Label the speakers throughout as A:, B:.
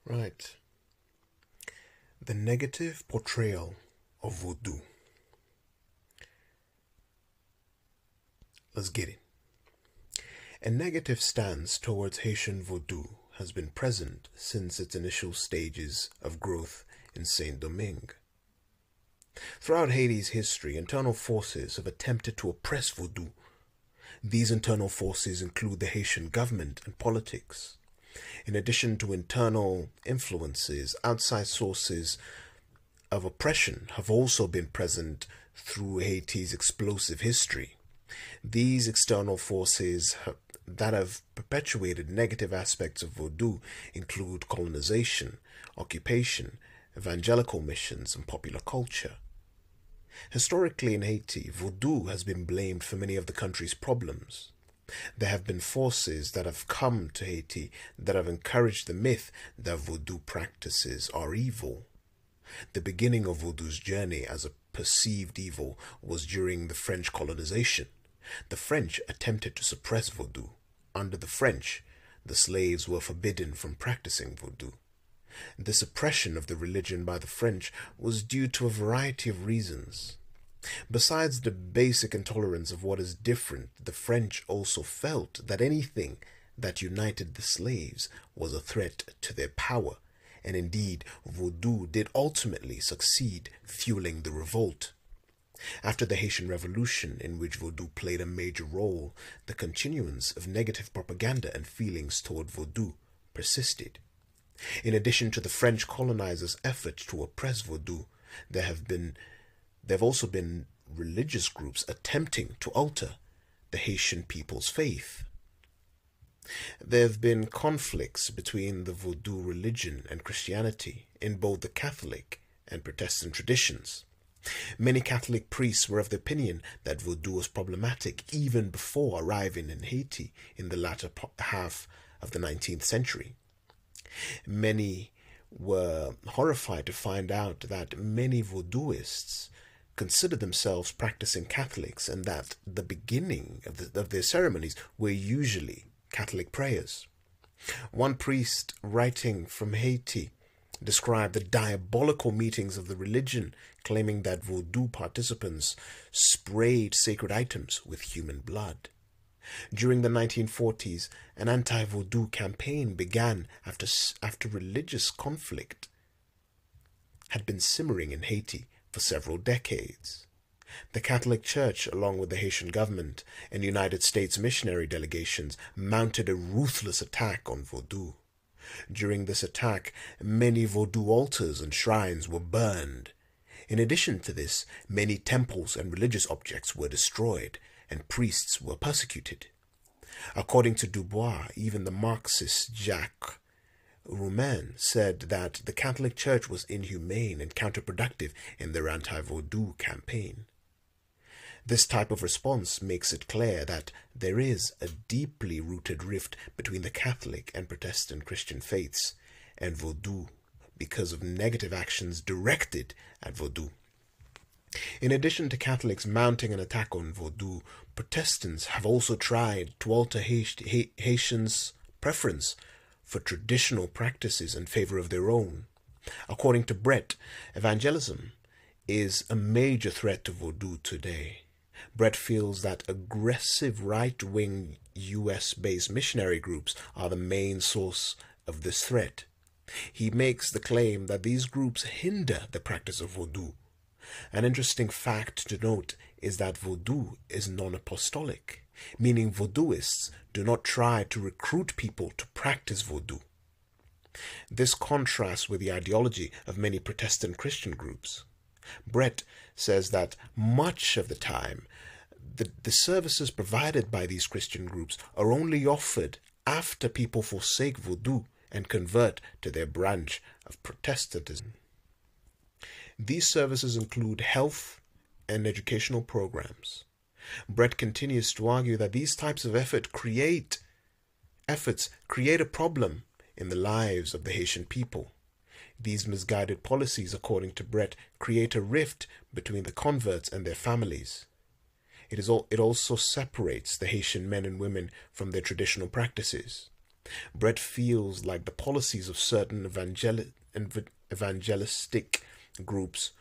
A: Right. The negative portrayal of Vodou. Let's get it. A negative stance towards Haitian Vodou has been present since its initial stages of growth in Saint Domingue. Throughout Haiti's history, internal forces have attempted to oppress Vodou. These internal forces include the Haitian government and politics. In addition to internal influences, outside sources of oppression have also been present through Haiti's explosive history. These external forces that have perpetuated negative aspects of Vodou include colonization, occupation, evangelical missions, and popular culture. Historically in Haiti, Vodou has been blamed for many of the country's problems. There have been forces that have come to Haiti that have encouraged the myth that Vodou practices are evil. The beginning of Vodou's journey as a perceived evil was during the French colonization. The French attempted to suppress Vodou. Under the French, the slaves were forbidden from practicing Vodou. The suppression of the religion by the French was due to a variety of reasons. Besides the basic intolerance of what is different, the French also felt that anything that united the slaves was a threat to their power, and indeed Vodou did ultimately succeed, fueling the revolt. After the Haitian Revolution, in which Vodou played a major role, the continuance of negative propaganda and feelings toward Vodou persisted. In addition to the French colonizers' effort to oppress Vodou, there have also been religious groups attempting to alter the Haitian people's faith. There have been conflicts between the Vodou religion and Christianity in both the Catholic and Protestant traditions. Many Catholic priests were of the opinion that Vodou was problematic even before arriving in Haiti in the latter half of the 19th century. Many were horrified to find out that many Vodouists considered themselves practicing Catholics and that the beginning of their ceremonies were usually Catholic prayers. One priest writing from Haiti described the diabolical meetings of the religion, claiming that Vodou participants sprayed sacred items with human blood. During the 1940s, an anti-Vodou campaign began after religious conflict had been simmering in Haiti for several decades. The Catholic Church, along with the Haitian government and United States missionary delegations, mounted a ruthless attack on Vodou. During this attack, many Vodou altars and shrines were burned. In addition to this, many temples and religious objects were destroyed, and priests were persecuted. According to Dubois, even the Marxist Jacques Roumain said that the Catholic Church was inhumane and counterproductive in their anti-Vodou campaign. This type of response makes it clear that there is a deeply rooted rift between the Catholic and Protestant Christian faiths and Vodou because of negative actions directed at Vodou. In addition to Catholics mounting an attack on Vodou, Protestants have also tried to alter Haitians' preference for traditional practices in favor of their own. According to Brett, evangelism is a major threat to Vodou today. Brett feels that aggressive right-wing US-based missionary groups are the main source of this threat. He makes the claim that these groups hinder the practice of Vodou. An interesting fact to note is that Vodou is non-apostolic, meaning Vodouists do not try to recruit people to practice Vodou. This contrasts with the ideology of many Protestant Christian groups. Brett says that much of the time, the services provided by these Christian groups are only offered after people forsake Vodou and convert to their branch of Protestantism. These services include health and educational programs. Brett continues to argue that these types of efforts create a problem in the lives of the Haitian people. These misguided policies, according to Brett, create a rift between the converts and their families. It also separates the Haitian men and women from their traditional practices. Brett feels like the policies of certain evangelistic groups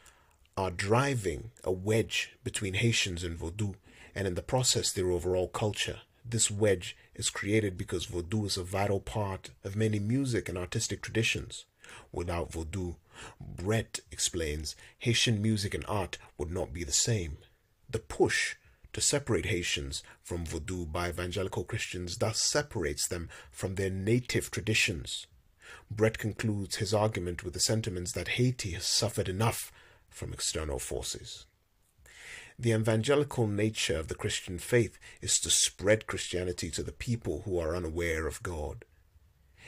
A: are driving a wedge between Haitians and Vodou, and in the process their overall culture. This wedge is created because Vodou is a vital part of many music and artistic traditions. Without Vodou, Brett explains, Haitian music and art would not be the same. The push to separate Haitians from Vodou by evangelical Christians thus separates them from their native traditions. Brett concludes his argument with the sentiments that Haiti has suffered enough from external forces. The evangelical nature of the Christian faith is to spread Christianity to the people who are unaware of God.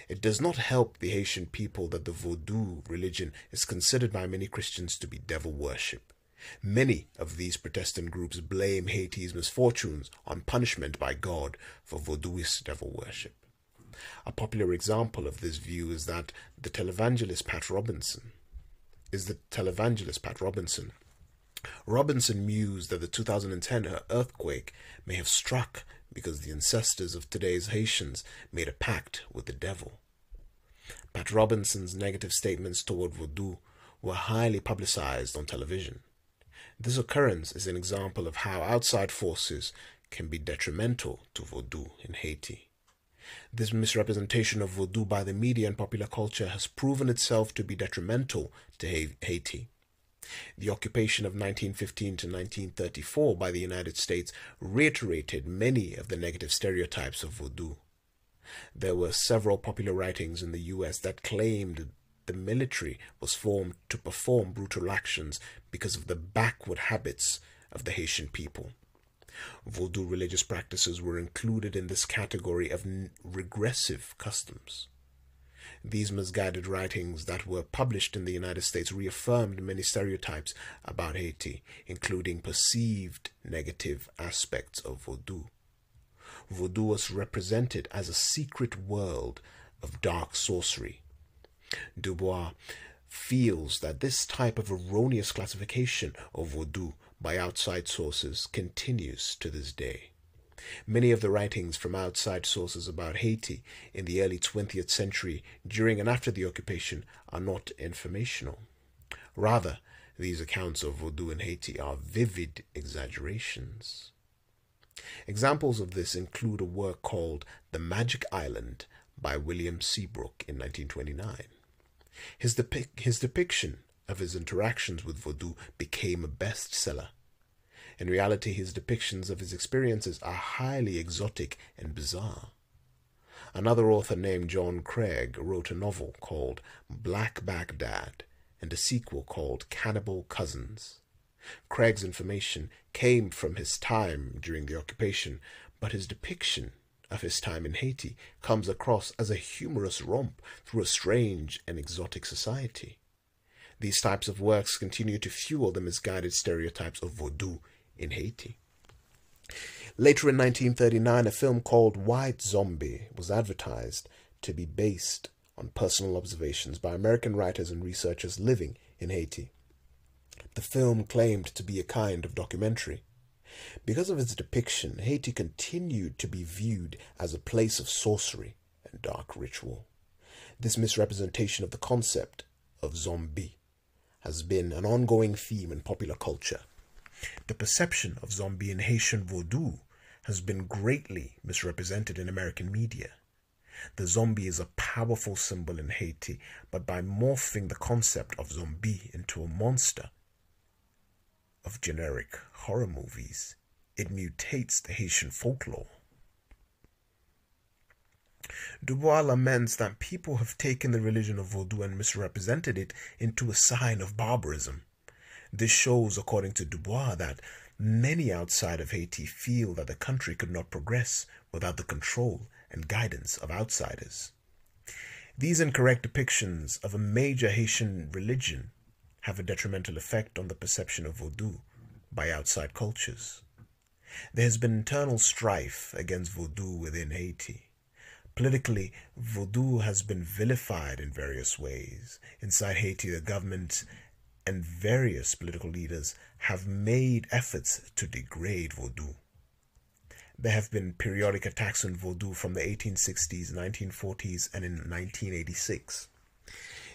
A: It does not help the Haitian people that the Vodou religion is considered by many Christians to be devil worship. Many of these Protestant groups blame Haiti's misfortunes on punishment by God for Vodouist devil worship. A popular example of this view is that the televangelist Pat Robinson. Robinson mused that the 2010 earthquake may have struck because the ancestors of today's Haitians made a pact with the devil. Pat Robinson's negative statements toward Vodou were highly publicized on television. This occurrence is an example of how outside forces can be detrimental to Vodou in Haiti. This misrepresentation of Vodou by the media and popular culture has proven itself to be detrimental to Haiti. The occupation of 1915 to 1934 by the United States reiterated many of the negative stereotypes of Vodou. There were several popular writings in the U.S. that claimed the military was formed to perform brutal actions because of the backward habits of the Haitian people. Vodou religious practices were included in this category of regressive customs. These misguided writings that were published in the United States reaffirmed many stereotypes about Haiti, including perceived negative aspects of Vodou. Vodou was represented as a secret world of dark sorcery. Dubois feels that this type of erroneous classification of Vodou by outside sources continues to this day. Many of the writings from outside sources about Haiti in the early 20th century, during and after the occupation, are not informational. Rather, these accounts of Vodou in Haiti are vivid exaggerations. Examples of this include a work called The Magic Island by William Seabrook in 1929. His depiction of his interactions with Vodou became a bestseller. In reality, his depictions of his experiences are highly exotic and bizarre. Another author named John Craig wrote a novel called Black Baghdad and a sequel called Cannibal Cousins. Craig's information came from his time during the occupation, but his depiction of his time in Haiti comes across as a humorous romp through a strange and exotic society. These types of works continue to fuel the misguided stereotypes of Vodou in Haiti. Later in 1939, a film called White Zombie was advertised to be based on personal observations by American writers and researchers living in Haiti. The film claimed to be a kind of documentary. Because of its depiction, Haiti continued to be viewed as a place of sorcery and dark ritual. This misrepresentation of the concept of zombie has been an ongoing theme in popular culture. The perception of zombie in Haitian Vodou has been greatly misrepresented in American media. The zombie is a powerful symbol in Haiti, but by morphing the concept of zombie into a monster of generic horror movies, it mutates the Haitian folklore. Dubois laments that people have taken the religion of Vodou and misrepresented it into a sign of barbarism. This shows, according to Dubois, that many outside of Haiti feel that the country could not progress without the control and guidance of outsiders. These incorrect depictions of a major Haitian religion have a detrimental effect on the perception of Vodou by outside cultures. There has been internal strife against Vodou within Haiti. Politically, Vodou has been vilified in various ways. Inside Haiti, the government and various political leaders have made efforts to degrade Vodou. There have been periodic attacks on Vodou from the 1860s, 1940s, and in 1986.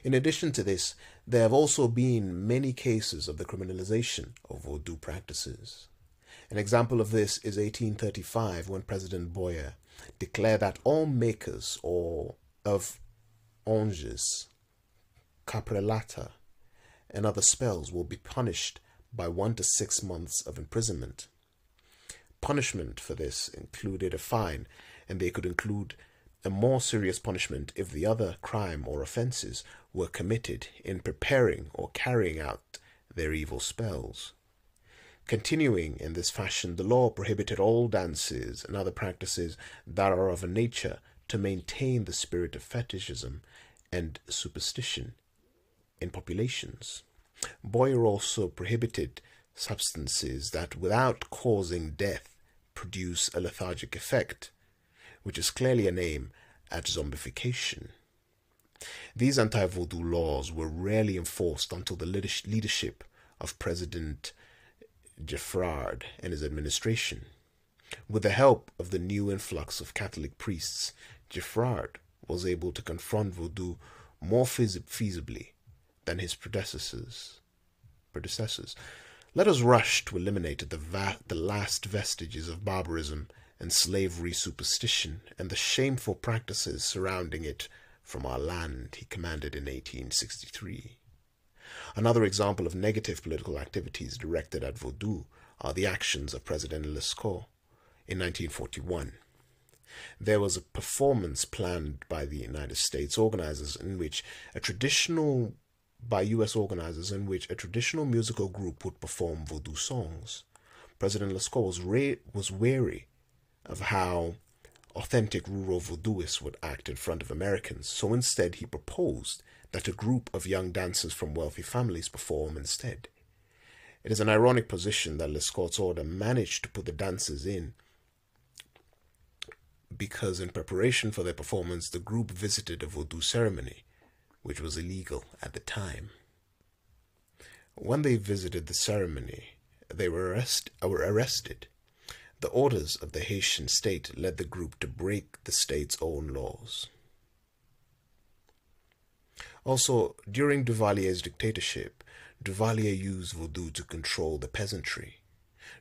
A: In addition to this, there have also been many cases of the criminalization of Vodou practices. An example of this is 1835, when President Boyer declared that all makers of onges, caprelata, and other spells will be punished by 1 to 6 months of imprisonment. Punishment for this included a fine, and they could include a more serious punishment if the other crime or offenses were committed in preparing or carrying out their evil spells. Continuing in this fashion, the law prohibited all dances and other practices that are of a nature to maintain the spirit of fetishism and superstition in populations. Boyer also prohibited substances that, without causing death, produce a lethargic effect, which is clearly an aim at zombification. These anti-Vodou laws were rarely enforced until the leadership of President Geffrard and his administration. With the help of the new influx of Catholic priests, Geffrard was able to confront Vodou more feasibly than his predecessors. Let us rush to eliminate the last vestiges of barbarism and slavery superstition and the shameful practices surrounding it from our land, he commanded in 1863. Another example of negative political activities directed at Vodou are the actions of President Lescaut in 1941. There was a performance planned by the United States organizers in which a traditional musical group would perform Vodou songs. President Lescaut was wary of how authentic rural Vodouists would act in front of Americans, so instead he proposed that a group of young dancers from wealthy families perform instead. It is an ironic position that Lescaut's order managed to put the dancers in, because in preparation for their performance, the group visited a Vodou ceremony, which was illegal at the time. When they visited the ceremony, they were arrested. The orders of the Haitian state led the group to break the state's own laws. Also, during Duvalier's dictatorship, Duvalier used Vodou to control the peasantry.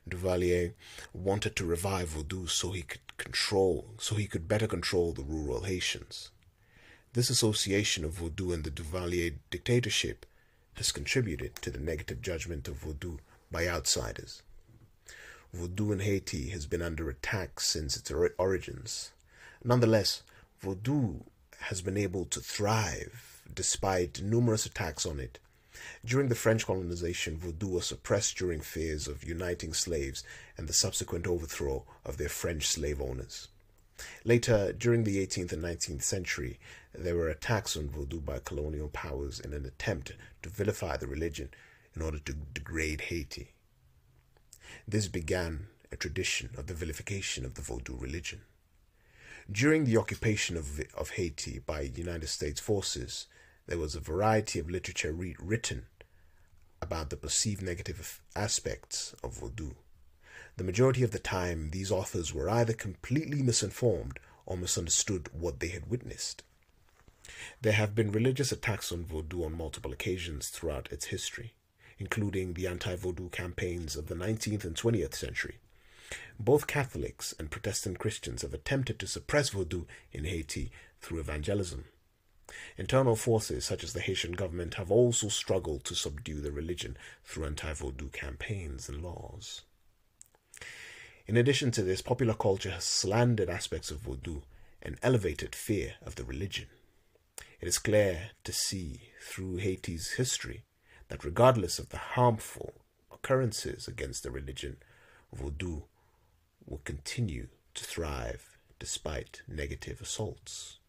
A: Duvalier wanted to revive Vodou so he could better control the rural Haitians. This association of Vodou and the Duvalier dictatorship has contributed to the negative judgment of Vodou by outsiders. Vodou in Haiti has been under attack since its origins. Nonetheless, Vodou has been able to thrive despite numerous attacks on it. During the French colonization, Vodou was suppressed during fears of uniting slaves and the subsequent overthrow of their French slave owners. Later, during the 18th and 19th century, there were attacks on Vodou by colonial powers in an attempt to vilify the religion in order to degrade Haiti. This began a tradition of the vilification of the Vodou religion. During the occupation of Haiti by United States forces, there was a variety of literature written about the perceived negative aspects of Vodou. The majority of the time, these authors were either completely misinformed or misunderstood what they had witnessed. There have been religious attacks on Vodou on multiple occasions throughout its history, including the anti-Vodou campaigns of the 19th and 20th century. Both Catholics and Protestant Christians have attempted to suppress Vodou in Haiti through evangelism. Internal forces such as the Haitian government have also struggled to subdue the religion through anti-Vodou campaigns and laws. In addition to this, popular culture has slandered aspects of Vodou and elevated fear of the religion. It is clear to see through Haiti's history that regardless of the harmful occurrences against the religion, Vodou will continue to thrive despite negative assaults.